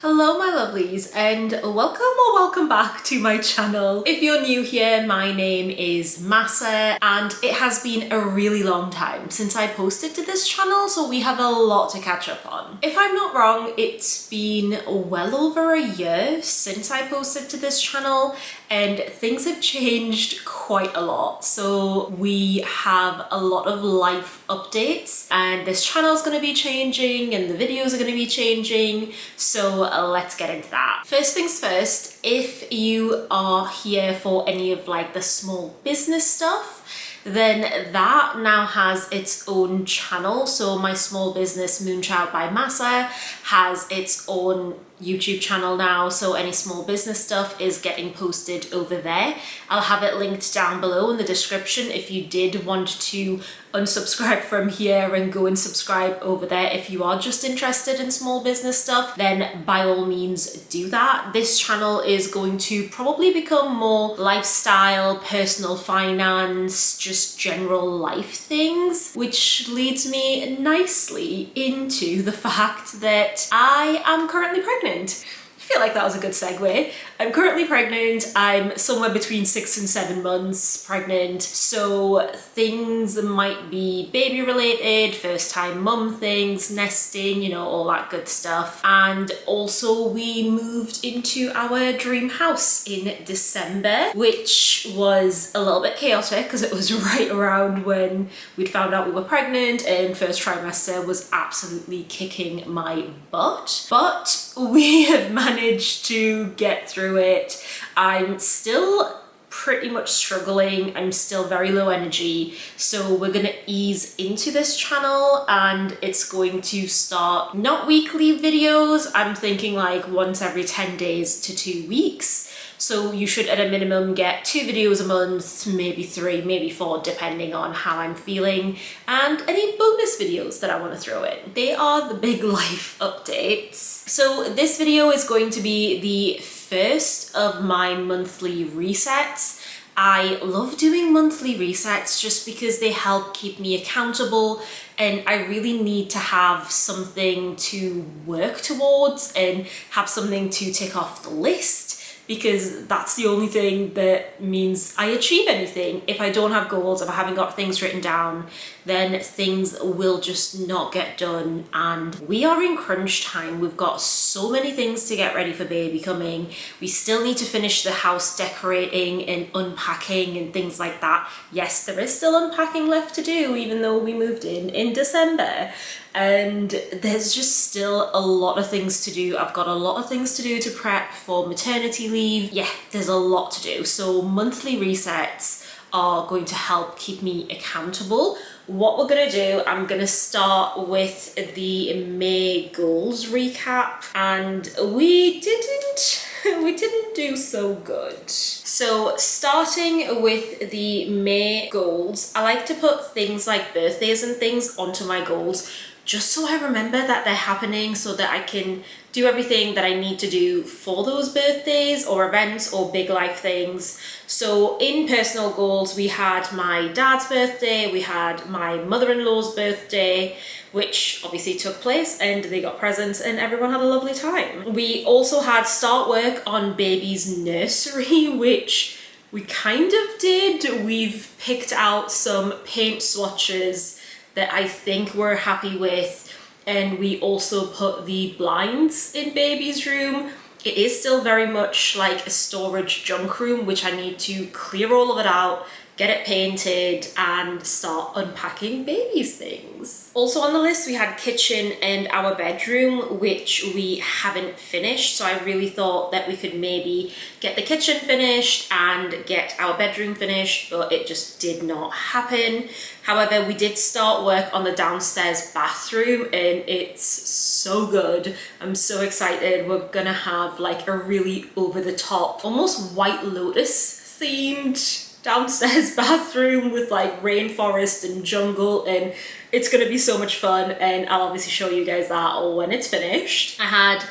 Hello my lovelies and welcome back to my channel. If you're new here, my name is Mahsa and it has been a really long time since I posted to this channel, so we have a lot to catch up on. If I'm not wrong, it's been well over a year since I posted to this channel and things have changed quite a lot. So we have a lot of life updates and this channel is going to be changing and the videos are going to be changing. So let's get into that. First things first, if you are here for any of like the small business stuff, then that now has its own channel. So my small business Moonchild by Mahsa has its own YouTube channel now, so any small business stuff is getting posted over there. I'll have it linked down below in the description if you did want to unsubscribe from here and go and subscribe over there. If you are just interested in small business stuff, then by all means do that. This channel is going to probably become more lifestyle, personal finance, just general life things, which leads me nicely into the fact that I am currently pregnant. I feel like that was a good segue. I'm currently pregnant. I'm somewhere between 6 and 7 months pregnant. So things might be baby related, first time mum things, nesting, you know, all that good stuff. And also we moved into our dream house in December, which was a little bit chaotic because it was right around when we'd found out we were pregnant and first trimester was absolutely kicking my butt. But we have managed to get through it. I'm still pretty much struggling. I'm still very low energy. So we're gonna ease into this channel and it's going to start not weekly videos. I'm thinking like once every 10 days to 2 weeks. So you should at a minimum get 2 videos a month, maybe 3, maybe 4, depending on how I'm feeling, and any bonus videos that I want to throw in. They are the big life updates. So this video is going to be the first of my monthly resets. I love doing monthly resets just because they help keep me accountable, and I really need to have something to work towards and have something to tick off the list, because that's the only thing that means I achieve anything. If I don't have goals, if I haven't got things written down, then things will just not get done. And we are in crunch time. We've got so many things to get ready for baby coming. We still need to finish the house decorating and unpacking and things like that. Yes, there is still unpacking left to do, even though we moved in December. And there's just still a lot of things to do. I've got a lot of things to do to prep for maternity leave. Yeah, there's a lot to do. So monthly resets are going to help keep me accountable. What we're gonna do, I'm gonna start with the May goals recap, and we didn't do so good. So starting with the May goals, I like to put things like birthdays and things onto my goals just so I remember that they're happening, so that I can do everything that I need to do for those birthdays or events or big life things. So in personal goals, we had my dad's birthday, we had my mother-in-law's birthday, which obviously took place and they got presents and everyone had a lovely time. We also had start work on baby's nursery, which we kind of did. We've picked out some paint swatches that I think we're happy with, and we also put the blinds in baby's room. It is still very much like a storage junk room, which I need to clear all of it out, get it painted, and start unpacking baby's things. Also on the list, we had kitchen and our bedroom, which we haven't finished. So I really thought that we could maybe get the kitchen finished and get our bedroom finished, but it just did not happen. However, we did start work on the downstairs bathroom and it's so good. I'm so excited. We're gonna have like a really over the top, almost White Lotus themed downstairs bathroom with like rainforest and jungle, and it's gonna be so much fun, and I'll obviously show you guys that when it's finished. I had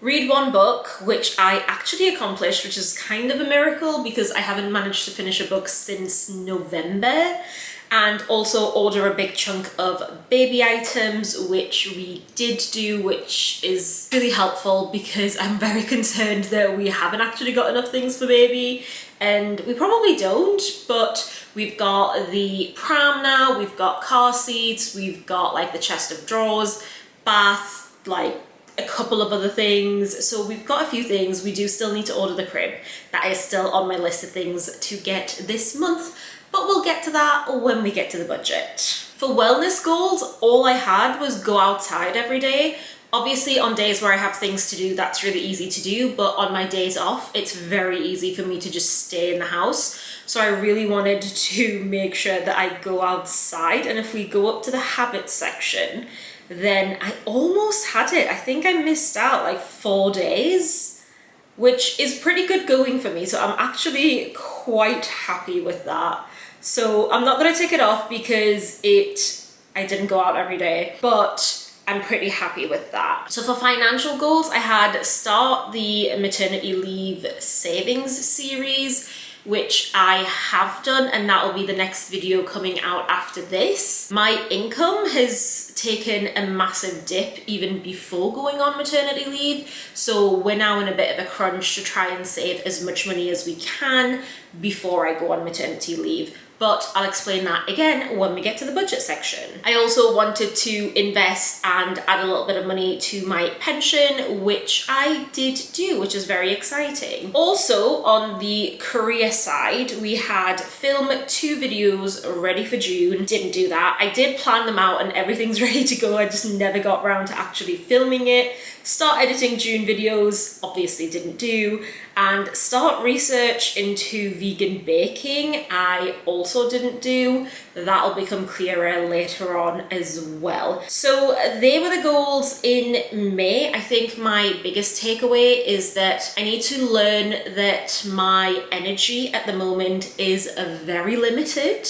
read one book, which I actually accomplished, which is kind of a miracle because I haven't managed to finish a book since November. and also order a big chunk of baby items, which we did do, which is really helpful because I'm very concerned that we haven't actually got enough things for baby, and we probably don't, but we've got the pram now, we've got car seats, we've got like the chest of drawers, bath, like a couple of other things. So we've got a few things. We do still need to order the crib. That is still on my list of things to get this month, but we'll get to that when we get to the budget. For wellness goals, all I had was go outside every day. Obviously on days where I have things to do, that's really easy to do, but on my days off, it's very easy for me to just stay in the house. So I really wanted to make sure that I go outside. And if we go up to the habits section, then I almost had it. I think I missed out like 4 days, which is pretty good going for me. So I'm actually quite happy with that. So I'm not gonna take it off because I didn't go out every day, but I'm pretty happy with that. So for financial goals, I had start the maternity leave savings series, which I have done, and that will be the next video coming out after this. My income has taken a massive dip even before going on maternity leave, so we're now in a bit of a crunch to try and save as much money as we can before I go on maternity leave. But I'll explain that again when we get to the budget section. I also wanted to invest and add a little bit of money to my pension, which I did do, which is very exciting. Also, on the career side, we had film 2 videos ready for June. Didn't do that. I did plan them out and everything's ready to go. I just never got around to actually filming it. Start editing June videos, obviously didn't do, and start research into vegan baking, I also didn't do. That'll become clearer later on as well. So they were the goals in May. I think my biggest takeaway is that I need to learn that my energy at the moment is very limited.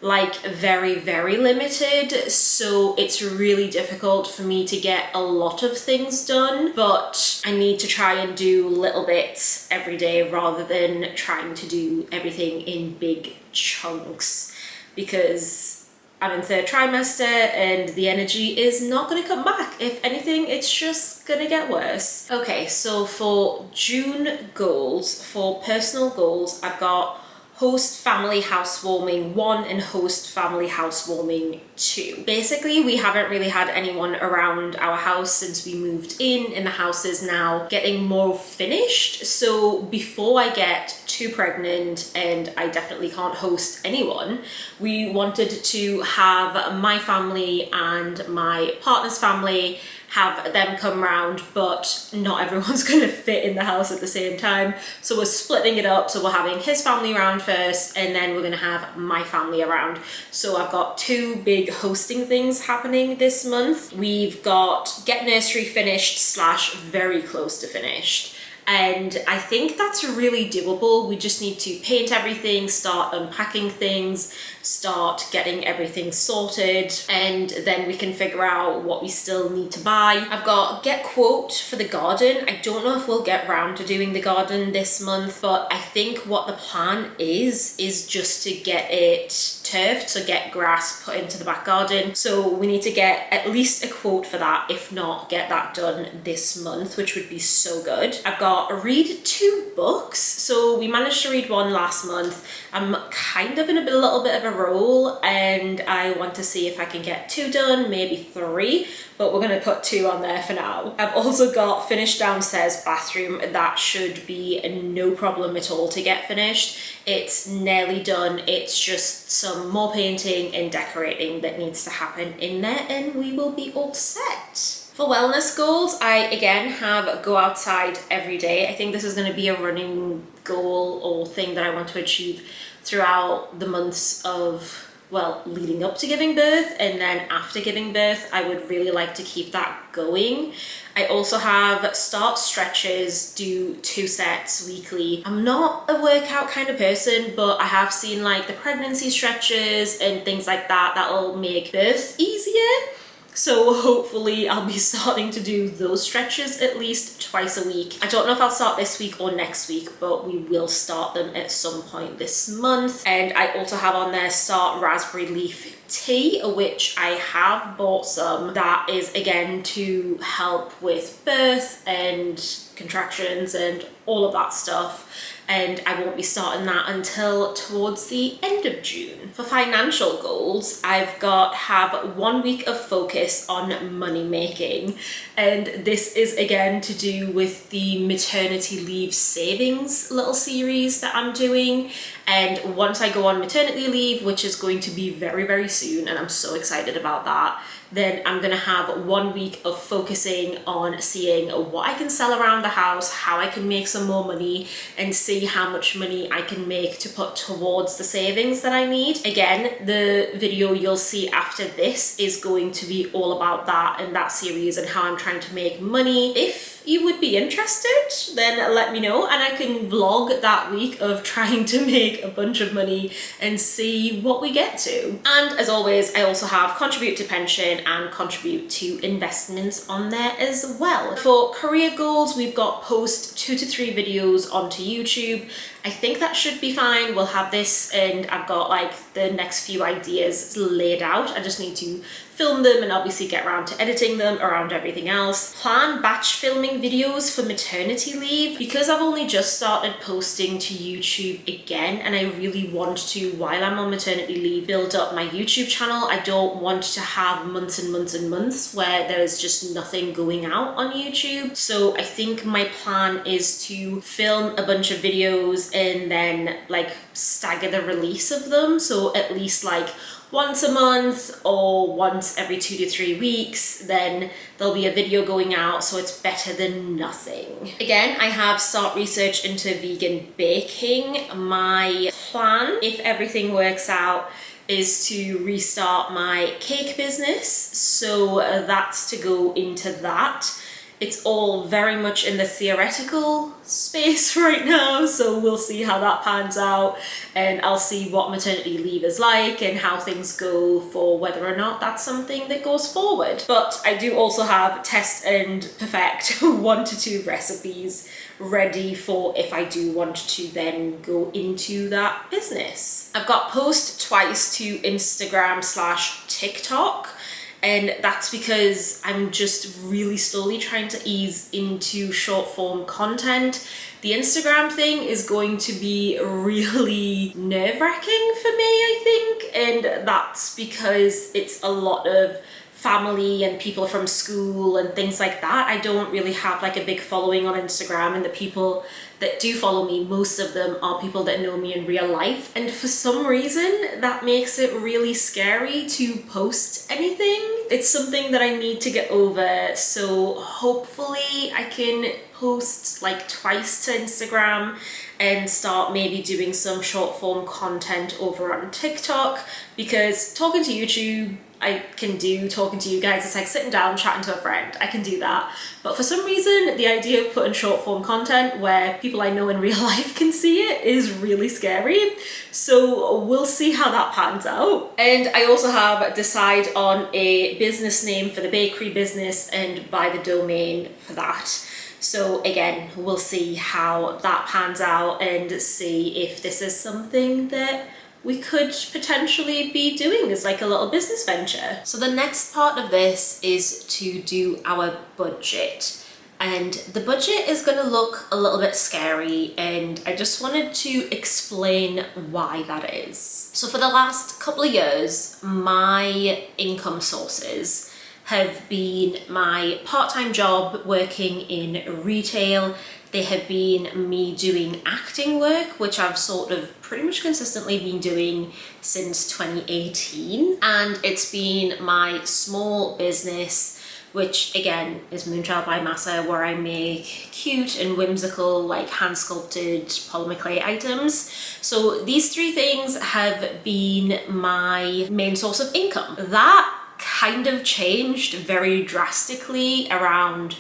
Like very, very limited. So it's really difficult for me to get a lot of things done, but I need to try and do little bits every day rather than trying to do everything in big chunks, because I'm in 3rd trimester and the energy is not going to come back. If anything, it's just going to get worse. Okay, so for June goals, for personal goals, I've got host family housewarming 1 and host family housewarming 2. Basically, we haven't really had anyone around our house since we moved in, and the house is now getting more finished. So before I get too pregnant and I definitely can't host anyone, we wanted to have my family and my partner's family, have them come round, but not everyone's gonna fit in the house at the same time. So we're splitting it up. So we're having his family around first, and then we're gonna have my family around. So I've got 2 big hosting things happening this month. We've got get nursery finished / very close to finished. And I think that's really doable. We just need to paint everything, start unpacking things, start getting everything sorted, and then we can figure out what we still need to buy. I've got get quote for the garden. I don't know if we'll get round to doing the garden this month, but I think what the plan is just to get it turfed, so get grass put into the back garden. So we need to get at least a quote for that, if not get that done this month, which would be so good. I've got read 2 books. So we managed to read 1 last month. I'm kind of in a little bit of a roll, and I want to see if I can get 2 done, maybe 3, but we're gonna put 2 on there for now. I've also got finished downstairs bathroom. That should be no problem at all to get finished. It's nearly done. It's just some more painting and decorating that needs to happen in there, and we will be all set. For wellness goals, I again have go outside every day. I think this is going to be a running goal or thing that I want to achieve throughout the months of, well, leading up to giving birth, and then after giving birth. I would really like to keep that going. I also have start stretches, do 2 sets weekly. I'm not a workout kind of person, but I have seen like the pregnancy stretches and things like that that'll make birth easier. So hopefully I'll be starting to do those stretches at least twice a week. I don't know if I'll start this week or next week, but we will start them at some point this month. And I also have on there start raspberry leaf tea, which I have bought some. That is again to help with birth and contractions and all of that stuff. And I won't be starting that until towards the end of June. For financial goals, I've got have 1 week of focus on money making. And this is again to do with the maternity leave savings little series that I'm doing. And once I go on maternity leave, which is going to be very, very soon, and I'm so excited about that, then I'm gonna have 1 week of focusing on seeing what I can sell around the house, how I can make some more money, and see how much money I can make to put towards the savings that I need. Again, the video you'll see after this is going to be all about that and that series and how I'm trying to make money. If you would be interested, then let me know and I can vlog that week of trying to make a bunch of money and see what we get to. And as always, I also have contribute to pension and contribute to investments on there as well. For career goals, we've got post 2 to 3 videos onto YouTube. I think that should be fine. We'll have this and I've got like the next few ideas laid out. I just need to film them and obviously get around to editing them around everything else. Plan batch filming videos for maternity leave. Because I've only just started posting to YouTube again and I really want to, while I'm on maternity leave, build up my YouTube channel. I don't want to have months and months and months where there's just nothing going out on YouTube. So I think my plan is to film a bunch of videos and then like stagger the release of them. So at least like once a month or once every 2 to 3 weeks, then there'll be a video going out, so it's better than nothing. Again, I have start research into vegan baking. My plan, if everything works out, is to restart my cake business. So that's to go into that. It's all very much in the theoretical space right now, so we'll see how that pans out and I'll see what maternity leave is like and how things go for whether or not that's something that goes forward. But I do also have test and perfect 1 to 2 recipes ready for if I do want to then go into that business. I've got post twice to Instagram/TikTok. And that's because I'm just really slowly trying to ease into short form content. The Instagram thing is going to be really nerve-wracking for me, I think. And that's because it's a lot of family and people from school and things like that. I don't really have like a big following on Instagram, and the people that do follow me, most of them are people that know me in real life. And for some reason, that makes it really scary to post anything. It's something that I need to get over. So hopefully I can post like twice to Instagram and start maybe doing some short form content over on TikTok, because talking to YouTube, I can do. Talking to you guys, it's like sitting down chatting to a friend. I can do that. But for some reason, the idea of putting short form content where people I know in real life can see it is really scary. So we'll see how that pans out. And I also have decide on a business name for the bakery business and buy the domain for that. So again, we'll see how that pans out and see if this is something that we could potentially be doing as like a little business venture. So the next part of this is to do our budget. And the budget is going to look a little bit scary, and I just wanted to explain why that is. So for the last couple of years, my income sources have been my part-time job working in retail. They have been me doing acting work, which I've sort of pretty much consistently been doing since 2018. And it's been my small business, which again is Moonchild by Mahsa, where I make cute and whimsical, like hand sculpted polymer clay items. So these 3 things have been my main source of income. That kind of changed very drastically around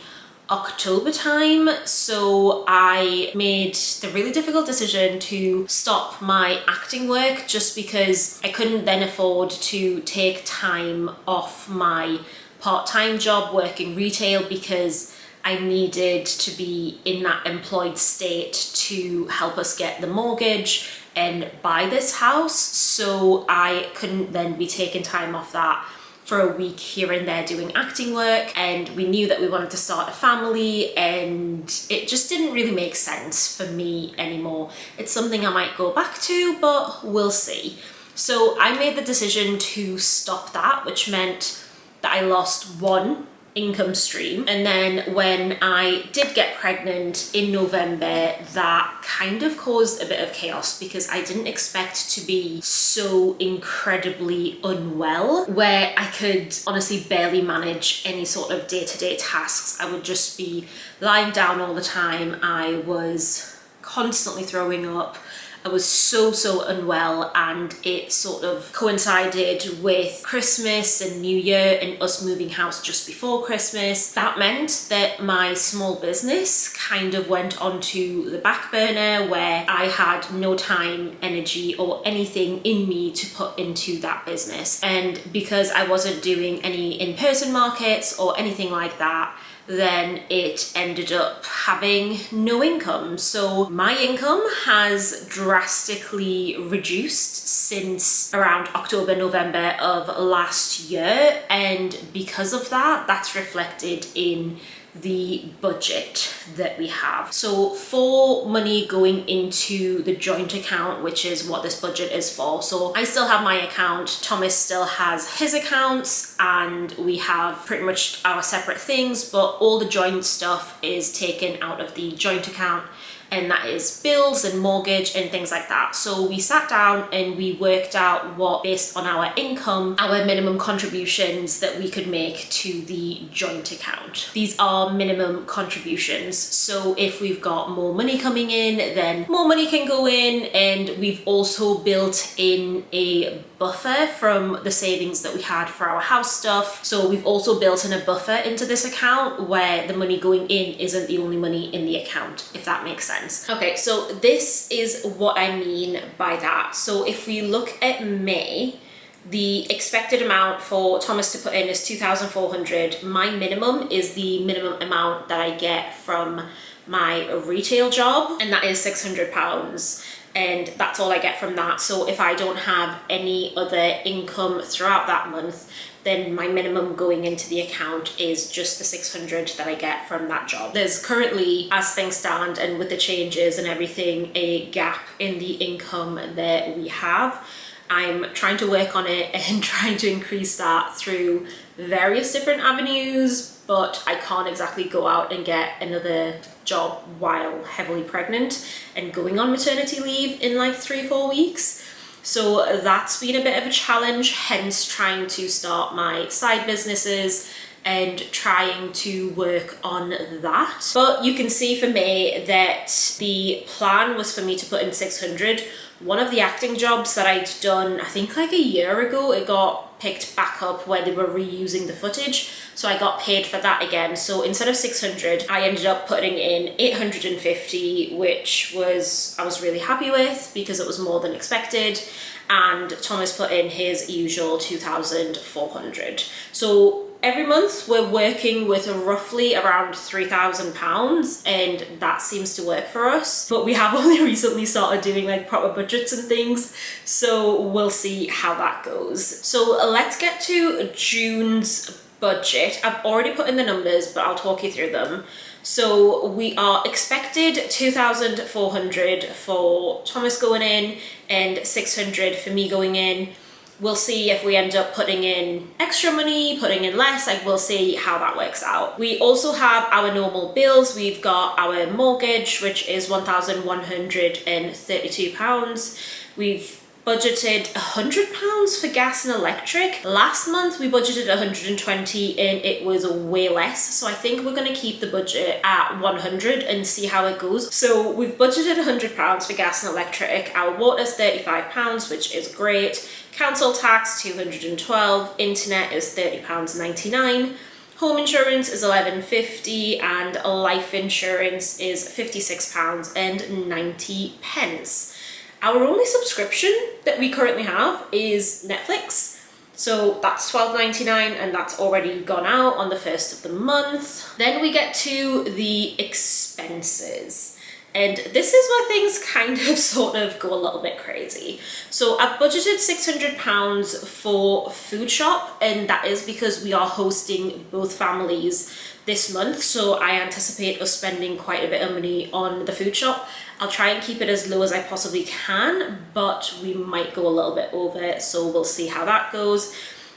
October time. So I made the really difficult decision to stop my acting work just because I couldn't then afford to take time off my part-time job working retail because I needed to be in that employed state to help us get the mortgage and buy this house. So I couldn't then be taking time off that for a week here and there doing acting work, and we knew that we wanted to start a family and it just didn't really make sense for me anymore. It's something I might go back to, but we'll see. So I made the decision to stop that, which meant that I lost one income stream. And then when I did get pregnant in November, that kind of caused a bit of chaos because I didn't expect to be so incredibly unwell, where I could honestly barely manage any sort of day-to-day tasks. I would just be lying down all the time. I was constantly throwing up. I was so unwell, and it sort of coincided with Christmas and New Year and us moving house just before Christmas. That meant that my small business kind of went onto the back burner, where I had no time, energy, or anything in me to put into that business. And because I wasn't doing any in-person markets or anything like that, then it ended up having no income. So my income has drastically reduced since around October, November of last year. And because of that, that's reflected in the budget that we have. So for money going into the joint account, which is what this budget is for, so I still have my account, Thomas still has his accounts, and we have pretty much our separate things, but all the joint stuff is taken out of the joint account, and that is bills and mortgage and things like that. So we sat down and we worked out what, based on our income, our minimum contributions that we could make to the joint account. These are minimum contributions. So if we've got more money coming in, then more money can go in, and we've also built in a buffer from the savings that we had for our house stuff. So we've also built in a buffer into this account where the money going in isn't the only money in the account, if that makes sense. Okay, so this is what I mean by that. So if we look at May, the expected amount for Thomas to put in is 2,400. My minimum is the minimum amount that I get from my retail job, and that is £600. And that's all I get from that. So if I don't have any other income throughout that month, then my minimum going into the account is just the 600 that I get from that job. There's currently, as things stand and with the changes and everything, a gap in the income that we have. I'm trying to work on it and trying to increase that through various different avenues, but I can't exactly go out and get another job while heavily pregnant and going on maternity leave in like 3-4 weeks. So that's been a bit of a challenge, hence trying to start my side businesses and trying to work on that. But you can see for me that the plan was for me to put in 600. One of the acting jobs that I'd done, I think like a year ago, it got picked back up where they were reusing the footage. So I got paid for that again. So instead of 600, I ended up putting in 850, which I was really happy with because it was more than expected. And Thomas put in his usual 2,400. So every month we're working with roughly around £3,000, and that seems to work for us. But we have only recently started doing like proper budgets and things, so we'll see how that goes. So let's get to June's budget. I've already put in the numbers, but I'll talk you through them. So we are expected 2,400 for Thomas going in and 600 for me going in. We'll see if we end up putting in extra money, putting in less, like we'll see how that works out. We also have our normal bills. We've got our mortgage, which is £1,132. We've budgeted £100 for gas and electric. Last month we budgeted 120 and it was way less. So I think we're gonna keep the budget at 100 and see how it goes. So we've budgeted £100 for gas and electric. Our water's £35, which is great. Council tax, 212. Internet is £30.99. Home insurance is £11.50 and life insurance is £56.90. Our only subscription that we currently have is Netflix. So that's £12.99 and that's already gone out on the 1st of the month. Then we get to the expenses. And this is where things kind of sort of go a little bit crazy. So I've budgeted £600 for food shop, and that is because we are hosting both families this month. So I anticipate us spending quite a bit of money on the food shop. I'll try and keep it as low as I possibly can, but we might go a little bit over, so we'll see how that goes.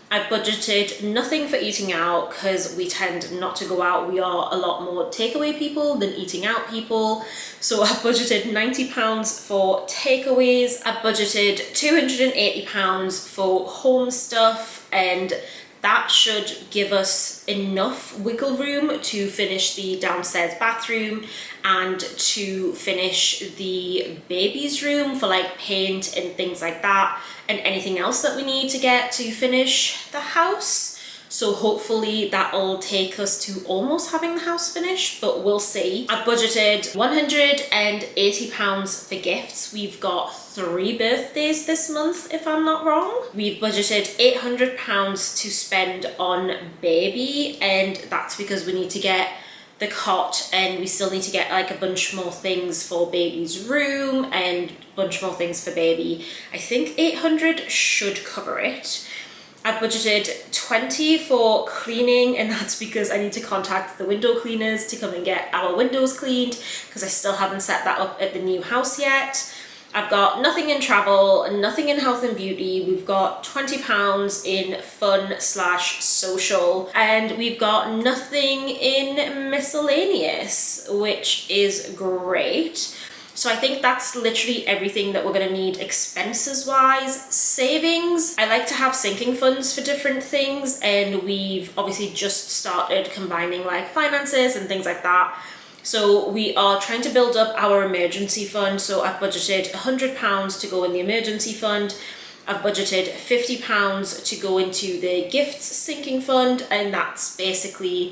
I've budgeted nothing for eating out because we tend not to go out. We are a lot more takeaway people than eating out people. So I've budgeted £90 for takeaways. I've budgeted £280 for home stuff, and that should give us enough wiggle room to finish the downstairs bathroom and to finish the baby's room for like paint and things like that, and anything else that we need to get to finish the house. So hopefully that'll take us to almost having the house finished, but we'll see. I've budgeted £180 for gifts. We've got 3 birthdays this month, if I'm not wrong. We've budgeted £800 to spend on baby, and that's because we need to get the cot, and we still need to get like a bunch more things for baby's room and a bunch more things for baby. I think 800 should cover it. I've budgeted 20 for cleaning, and that's because I need to contact the window cleaners to come and get our windows cleaned because I still haven't set that up at the new house yet. I've got nothing in travel, nothing in health and beauty. We've got £20 in fun/social, and we've got nothing in miscellaneous, which is great. So I think that's literally everything that we're going to need expenses wise. Savings, I like to have sinking funds for different things, and we've obviously just started combining like finances and things like that. So we are trying to build up our emergency fund. So I've budgeted £100 to go in the emergency fund. I've budgeted £50 to go into the gifts sinking fund, and that's basically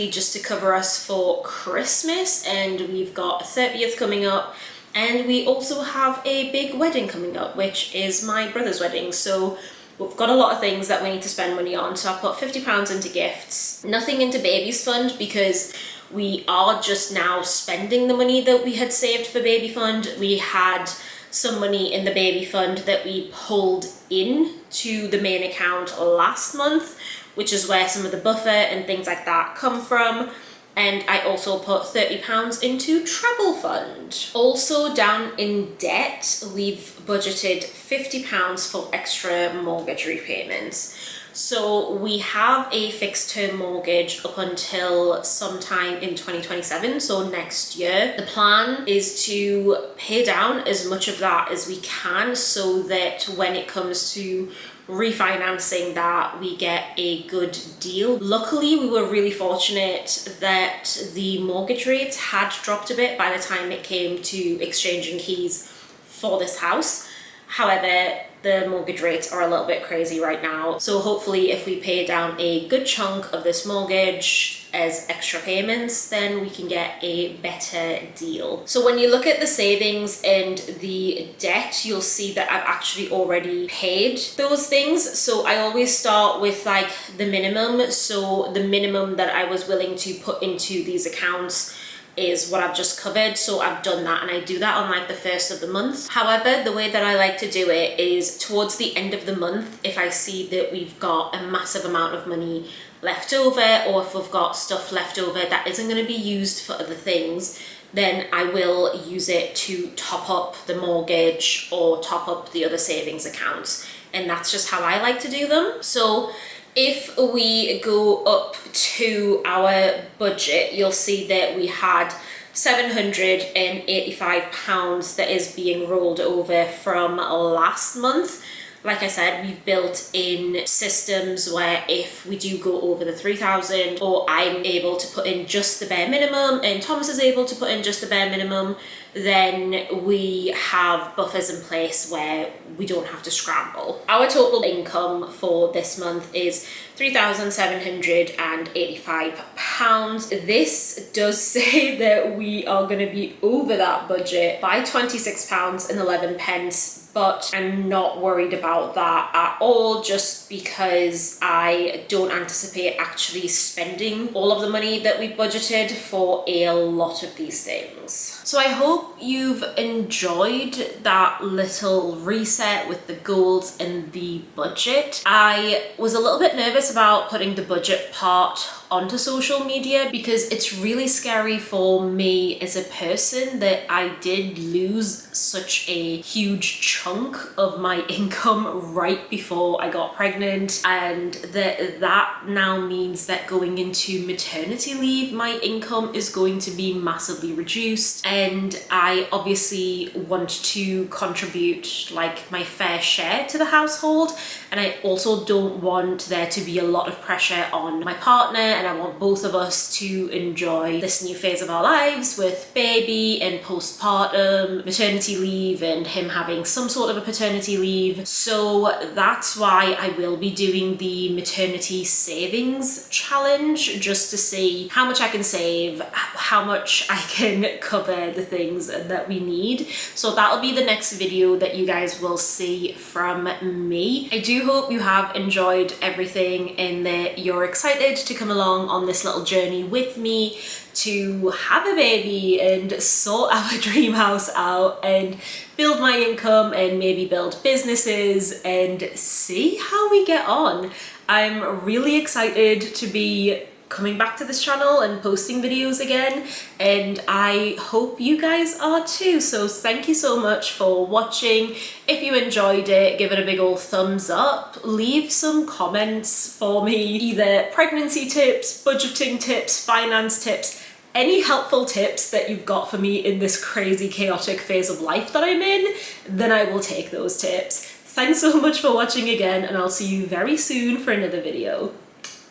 just to cover us for Christmas. And we've got a 30th coming up, and we also have a big wedding coming up, which is my brother's wedding. So we've got a lot of things that we need to spend money on. So I've put £50 into gifts, nothing into baby's fund because we are just now spending the money that we had saved for baby fund. We had some money in the baby fund that we pulled in to the main account last month, which is where some of the buffer and things like that come from. And I also put £30 into travel fund. Also down in debt, we've budgeted £50 for extra mortgage repayments. So we have a fixed term mortgage up until sometime in 2027, so next year. The plan is to pay down as much of that as we can so that when it comes to refinancing that, we get a good deal. Luckily, we were really fortunate that the mortgage rates had dropped a bit by the time it came to exchanging keys for this house. However, the mortgage rates are a little bit crazy right now. So hopefully if we pay down a good chunk of this mortgage as extra payments, then we can get a better deal. So when you look at the savings and the debt, you'll see that I've actually already paid those things. So I always start with like the minimum. So the minimum that I was willing to put into these accounts is what I've just covered. So I've done that, and I do that on like the 1st of the month. However, the way that I like to do it is towards the end of the month, if I see that we've got a massive amount of money left over, or if we've got stuff left over that isn't going to be used for other things, then I will use it to top up the mortgage or top up the other savings accounts. And that's just how I like to do them. So if we go up to our budget, you'll see that we had £785 that is being rolled over from last month. Like I said, we've built in systems where if we do go over the 3,000, or I'm able to put in just the bare minimum and Thomas is able to put in just the bare minimum, then we have buffers in place where we don't have to scramble. Our total income for this month is £3,785. This does say that we are going to be over that budget by £26.11, but I'm not worried about that at all, just because I don't anticipate actually spending all of the money that we've budgeted for a lot of these things. So I hope you've enjoyed that little reset with the goals and the budget. I was a little bit nervous about putting the budget part onto social media because it's really scary for me as a person that I did lose such a huge chunk of my income right before I got pregnant, and that now means that going into maternity leave my income is going to be massively reduced, and I obviously want to contribute like my fair share to the household, and I also don't want there to be a lot of pressure on my partner, and I want both of us to enjoy this new phase of our lives with baby and postpartum, maternity leave, and him having some sort of a paternity leave. So that's why I will be doing the maternity savings challenge, just to see how much I can save, how much I can cover the things that we need. So that'll be the next video that you guys will see from me. I do hope you have enjoyed everything and that you're excited to come along on this little journey with me to have a baby and sort our dream house out and build my income and maybe build businesses and see how we get on. I'm really excited to be coming back to this channel and posting videos again, and I hope you guys are too. So thank you so much for watching. If you enjoyed it, give it a big old thumbs up, leave some comments for me, either pregnancy tips, budgeting tips, finance tips, any helpful tips that you've got for me in this crazy chaotic phase of life that I'm in, then I will take those tips. Thanks so much for watching again, and I'll see you very soon for another video.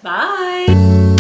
Bye!